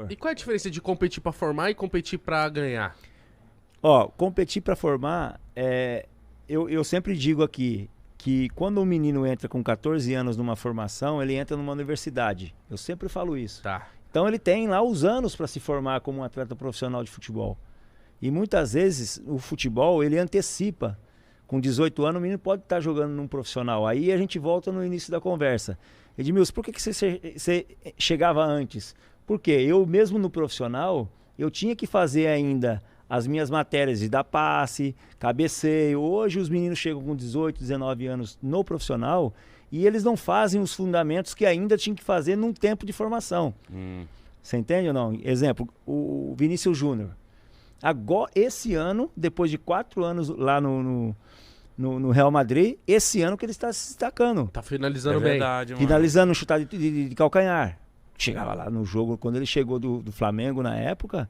E qual é a diferença de competir pra formar e competir pra ganhar? Ó, competir para formar, eu sempre digo aqui que quando um menino entra com 14 anos numa formação, ele entra numa universidade. Eu sempre falo isso. Tá. Então ele tem lá os anos para se formar como um atleta profissional de futebol. E muitas vezes o futebol, ele antecipa. Com 18 anos o menino pode estar jogando num profissional. Aí a gente volta no início da conversa. Edmilson, por que você chegava antes? Porque eu mesmo no profissional, eu tinha que fazer ainda as minhas matérias de dar passe, cabeceio. Hoje os meninos chegam com 18, 19 anos no profissional e eles não fazem os fundamentos que ainda tinham que fazer num tempo de formação. Você entende ou não? Exemplo, o Vinícius Júnior. Agora, esse ano, depois de 4 anos lá no Real Madrid, esse ano que ele está se destacando. Tá finalizando bem. Verdade, mano. Finalizando um chutado de calcanhar. Chegava lá no jogo, quando ele chegou do Flamengo na época,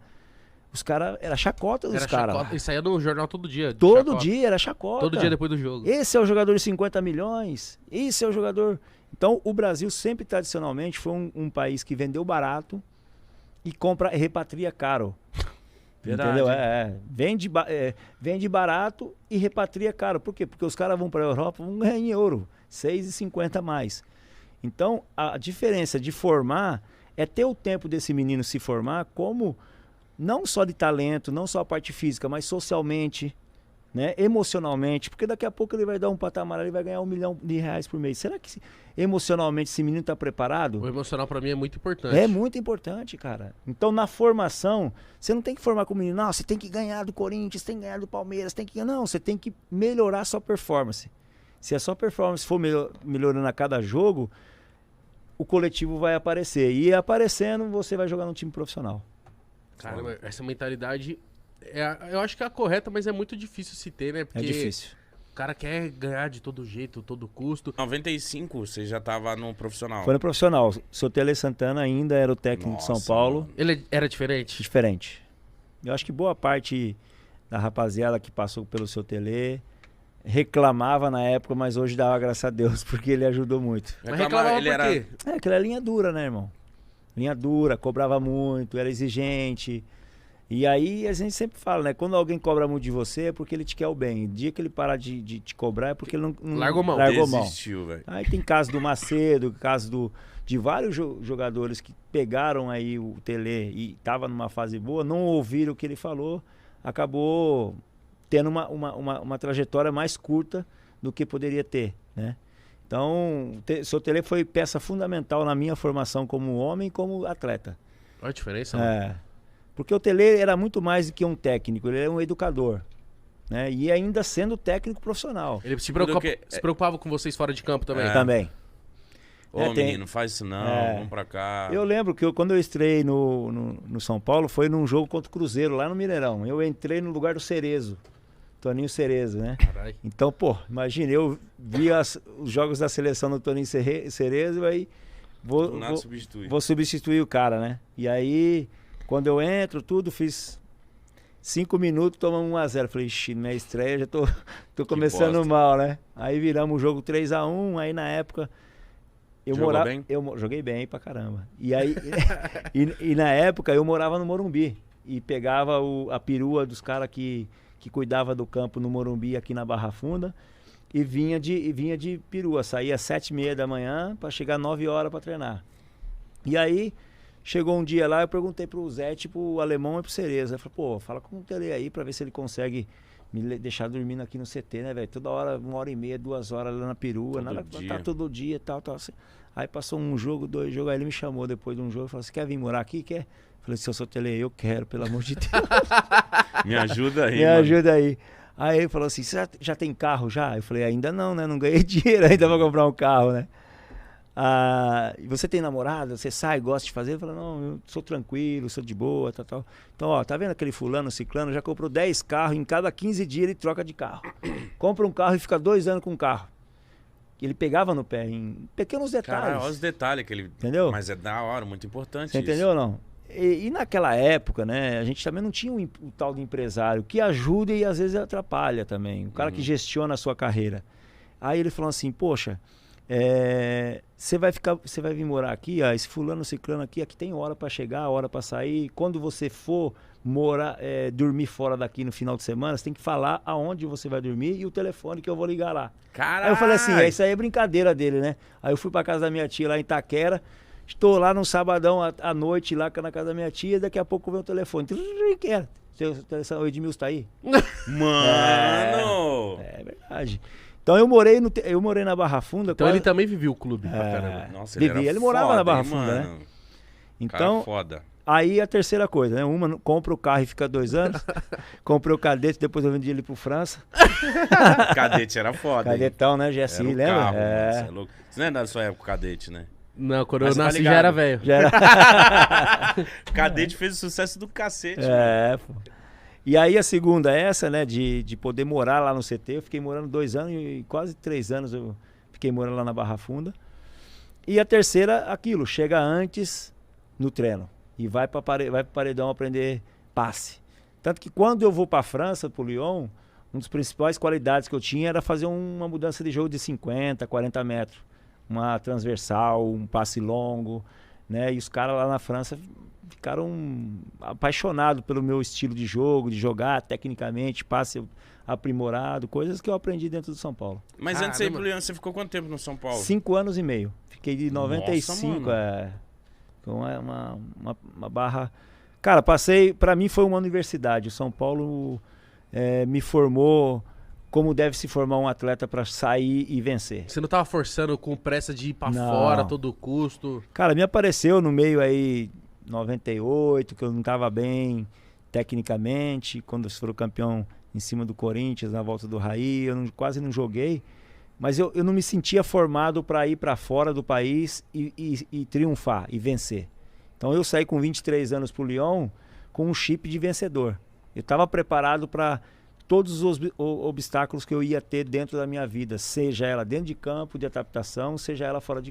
os caras, era chacota dos caras. E saía no jornal todo dia. Todo dia era chacota. Todo dia depois do jogo. Esse é o jogador de 50 milhões. Esse é o jogador. Então, o Brasil sempre, tradicionalmente, foi um país que vendeu barato e repatria caro. Verdade. Entendeu? Vende barato e repatria caro. Por quê? Porque os caras vão para a Europa, vão ganhar em euro. 6,50 mais. Então, a diferença de formar é ter o tempo desse menino se formar como não só de talento, não só a parte física, mas socialmente, né, emocionalmente, porque daqui a pouco ele vai dar um patamar, ele vai ganhar R$1 milhão por mês. Será que emocionalmente esse menino está preparado? O emocional pra mim é muito importante. É muito importante, cara. Então na formação, você não tem que formar com o menino, não, você tem que ganhar do Corinthians, tem que ganhar do Palmeiras, não, você tem que melhorar a sua performance. Se a sua performance for melhorando a cada jogo, o coletivo vai aparecer. E aparecendo, você vai jogar num time profissional. Cara, essa mentalidade, eu acho que é a correta, mas é muito difícil se ter, né? Porque É difícil. o cara quer ganhar de todo jeito, todo custo. 95, você já tava no profissional. Foi no profissional. Seu Tele Santana ainda era o técnico de São Paulo. Mano. Ele era diferente? Diferente. Eu acho que boa parte da rapaziada que passou pelo Seu Tele reclamava na época, mas hoje dava graças a Deus, porque ele ajudou muito. Mas reclamava por quê? Aquela é linha dura, né, irmão? Linha dura, cobrava muito, era exigente. E aí a gente sempre fala, né? Quando alguém cobra muito de você é porque ele te quer o bem. O dia que ele parar de te cobrar é porque ele não Largou mão. Desistiu, velho. Aí tem caso do Macedo, caso de vários jogadores que pegaram aí o Tele e estavam numa fase boa, não ouviram o que ele falou, acabou tendo uma trajetória mais curta do que poderia ter, né? Então, seu Tele foi peça fundamental na minha formação como homem e como atleta. Olha a diferença, mano. Porque o Tele era muito mais do que um técnico, ele era um educador, né? E ainda sendo técnico profissional. Ele se preocupava com vocês fora de campo também. Também. Ô, menino, faz isso não, vamos pra cá. Eu lembro que quando eu estrei no São Paulo, foi num jogo contra o Cruzeiro, lá no Mineirão. Eu entrei no lugar do Cerezo. Toninho Cerezo, né? Carai. Então, pô, imagina, eu vi os jogos da seleção do Toninho Cerezo, aí vou substituir o cara, né? E aí, quando eu entro, fiz 5 minutos, tomamos 1-0. Falei, ixi, minha estreia, já tô começando mal, né? Aí viramos o jogo 3-1, aí na época... Jogou bem? Joguei bem pra caramba. E aí, e na época eu morava no Morumbi e pegava a perua dos caras que cuidava do campo no Morumbi aqui na Barra Funda e vinha de perua, saía às 7h30 da manhã para chegar 9 horas para treinar. E aí chegou um dia lá, eu perguntei pro Zé, pro Alemão e pro Cereza, eu falei, pô, fala com o Tele aí para ver se ele consegue me deixar dormindo aqui no CT, né, velho? Toda hora, 1h30, 2 horas lá na perua, tá todo dia e tal, assim. Aí passou um jogo, 2 jogos, aí ele me chamou depois de um jogo e falou, você quer vir morar aqui? Quer? Falei, se eu sou Tele, eu quero, pelo amor de Deus. Me ajuda aí, ajuda aí. Aí ele falou assim, você já tem carro já? Eu falei, ainda não, né? Não ganhei dinheiro ainda pra comprar um carro, né? E você tem namorada? Você sai, gosta de fazer? Eu falei, não, eu sou tranquilo, sou de boa, tal. Então, ó, tá vendo aquele fulano, ciclano? Já comprou 10 carros, em cada 15 dias ele troca de carro. Compra um carro e fica 2 anos com o carro. Ele pegava no pé, em pequenos detalhes. Cara, olha os detalhes que ele... Entendeu? Mas é da hora, muito importante você isso. Entendeu ou não? E naquela época, né, a gente também não tinha o tal de empresário que ajuda e às vezes atrapalha também. O cara que gestiona a sua carreira. Aí ele falou assim, poxa, Você vai vir morar aqui, esse fulano, ciclano aqui tem hora para chegar, hora para sair. Quando você for morar, dormir fora daqui no final de semana, você tem que falar aonde você vai dormir e o telefone que eu vou ligar lá. Caralho! Aí eu falei assim, isso aí é brincadeira dele, né? Aí eu fui pra casa da minha tia lá em Itaquera, estou lá num sabadão à noite lá na casa da minha tia, daqui a pouco vem o telefone. Quem é? O Edmilson tá aí? Mano! É verdade. Então eu morei na Barra Funda. Então ele também vivia o clube pra caramba. Nossa, ele morava foda, na Barra Funda, né? Então, foda. Aí a terceira coisa, né? Uma, compra o carro e fica 2 anos. Comprei o Cadete, depois eu vendi ele pro França. Cadete era foda. Cadetão, né? GSI, lembra? Carro, mano, você é louco. Você não é da sua época, Cadete, né? Não, quando eu nasci já era velho. Cadete fez o sucesso do cacete. Pô. E aí a segunda é essa, né? De poder morar lá no CT. Eu fiquei morando 2 anos e quase 3 anos eu fiquei morando lá na Barra Funda. E a terceira, aquilo, chega antes no treino. E vai pro paredão aprender passe. Tanto que quando eu vou pra França, pro Lyon, uma das principais qualidades que eu tinha era fazer uma mudança de jogo de 50, 40 metros. Uma transversal, um passe longo, né? E os caras lá na França ficaram apaixonados pelo meu estilo de jogo, de jogar tecnicamente, passe aprimorado, coisas que eu aprendi dentro do São Paulo. Mas antes de ir pro Lyon, você ficou quanto tempo no São Paulo? 5 anos e meio. Fiquei de 95, Nossa, uma barra... Cara, pra mim foi uma universidade. O São Paulo me formou como deve se formar um atleta para sair e vencer. Você não tava forçando com pressa de ir pra fora a todo custo? Cara, me apareceu no meio aí 98, que eu não tava bem tecnicamente, quando eles foram campeão em cima do Corinthians, na volta do Raí, eu quase não joguei. Mas eu não me sentia formado para ir para fora do país e triunfar e vencer. Então eu saí com 23 anos pro Lyon com um chip de vencedor. Eu estava preparado para todos os obstáculos que eu ia ter dentro da minha vida, seja ela dentro de campo, de adaptação, seja ela fora de